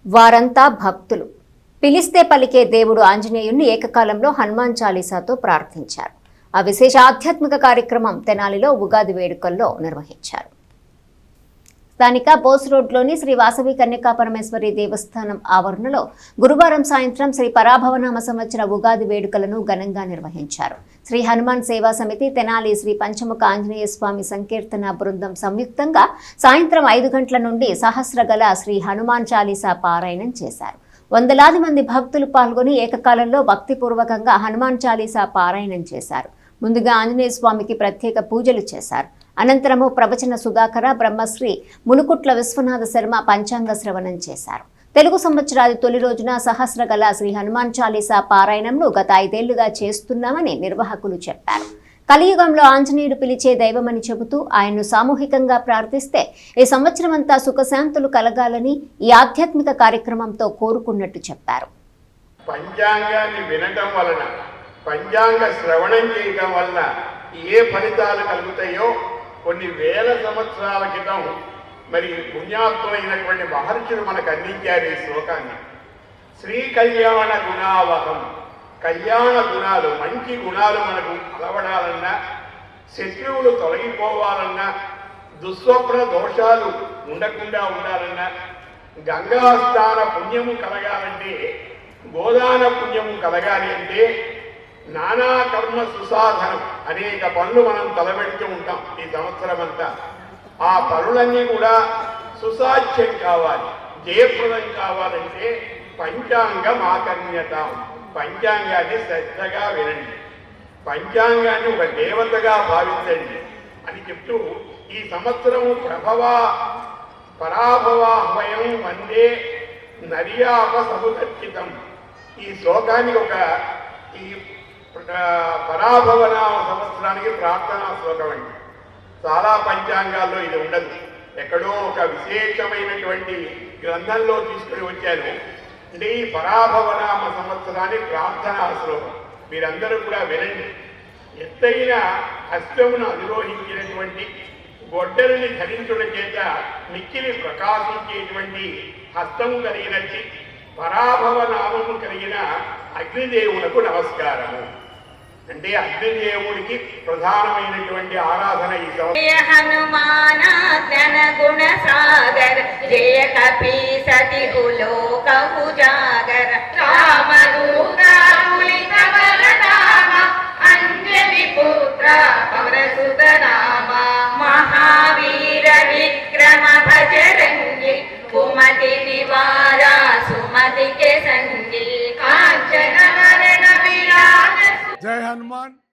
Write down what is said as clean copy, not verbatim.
వారంతా భక్తులు. పిలిస్తే పలికే దేవుడు ఆంజనేయుణ్ణి ఏకకాలంలో హనుమాన్ చాలీసాతో ప్రార్థించారు. ఆ విశేష ఆధ్యాత్మిక కార్యక్రమం తెనాలిలో ఉగాది వేడుకల్లో నిర్వహించారు. స్థానిక బోస్ రోడ్లోని శ్రీ వాసవి కన్యకా పరమేశ్వరి దేవస్థానం ఆవరణలో గురువారం సాయంత్రం శ్రీ పరాభవనామ సంవత్సర ఉగాది వేడుకలను ఘనంగా నిర్వహించారు. శ్రీ హనుమాన్ సేవా సమితి తెనాలి శ్రీ పంచముఖ ఆంజనేయ స్వామి సంకీర్తన బృందం సంయుక్తంగా సాయంత్రం 5 గంటల నుండి సహస్రగల శ్రీ హనుమాన్ చాలీసా పారాయణం చేశారు. వందలాది మంది భక్తులు పాల్గొని ఏకకాలంలో భక్తిపూర్వకంగా హనుమాన్ చాలీసా పారాయణం చేశారు. ముందుగా ఆంజనేయ స్వామికి ప్రత్యేక పూజలు చేశారు. అనంతరము ప్రవచన సుధాకర బ్రహ్మశ్రీ మునుకుట్ల విశ్వనాథ శర్మ పంచాంగ శ్రవణం చేశారు. తెలుగు సంవత్సరాది తొలి రోజున సహస్రగల శ్రీ హనుమాన్ చాలీసా పారాయణంను గత 5 ఏళ్లుగా చేస్తున్నామని నిర్వాహకులు చెప్పారు. కలియుగంలో ఆంజనేయుడు పిలిచే దైవమని చెబుతూ ఆయన్ను సామూహికంగా ప్రార్థిస్తే ఈ సంవత్సరం అంతా సుఖశాంతులు కలగాలని ఈ ఆధ్యాత్మిక కార్యక్రమంతో కోరుకున్నట్టు చెప్పారు. పంచాంగాన్ని వినటం వలన, పంచాంగ శ్రవణం చేయటం వలన ఏ ఫలితాలు కలుగుతాయో కొన్ని వేల సంవత్సరాల క్రితం మరి పుణ్యాత్మైనటువంటి మహర్షులు మనకు అందించారు ఈ శ్లోకాన్ని. శ్రీ కళ్యాణ గుణావహం, కళ్యాణ గుణాలు, మంచి గుణాలు మనకు అలవడాలన్నా, శత్రువులు తొలగిపోవాలన్నా, దుస్వప్న దోషాలు ఉండకుండా ఉండాలన్నా, గంగాస్థాన పుణ్యము కలగాలంటే, గోదాన పుణ్యము కలగాలి అంటే నానా కర్మ సుసాధనం, అనేక పనులు మనం తలబెడుతూ ఉంటాం ఈ సంవత్సరం అంతా. ఆ పనులన్నీ కూడా సుసాధ్యం కావాలి, జయప్రదం కావాలంటే పంచాంగం ఆకర్ణ్యత. పంచాంగాన్ని శ్రద్ధగా వినండి, పంచాంగాన్ని ఒక దేవతగా భావించండి అని చెప్తూ ఈ సంవత్సరము పరాభవాహ్వయం వందే నర్యాప సముదర్శితం. ఈ శ్లోకానికి ఈ పరాభవనామ సంవత్సరానికి ప్రార్థనా శ్లోకం అండి. చాలా పంచాంగాల్లో ఇది ఉండదు, ఎక్కడో ఒక విశేషమైనటువంటి గ్రంథంలో తీసుకుని వచ్చాను. అంటే ఈ పరాభవనామ సంవత్సరాన్ని ప్రార్థనా శ్లోకం మీరందరూ కూడా వినండి. ఎత్తైన హస్తమును అధిరోహించినటువంటి, గొడ్డలిని ధరించడం చేత మిక్కిలి ప్రకాశించేటువంటి హస్తము కలిగినట్టి పరాభవనామము కలిగిన అగ్నిదేవునకు నమస్కారము. అంటే అగ్నిదేవుడికి ప్రధానమైనటువంటి ఆరాధన ఈ హనుమాన గుణ సాగర జయ కపీసతి లోక ఉజాగర అంజలి పుత్ర పవరసుత రామ మహావీర విక్రమ భజరంగి కుమతి నివార సుమతి के संगी कांचन वरण विराज। जय हनुमान।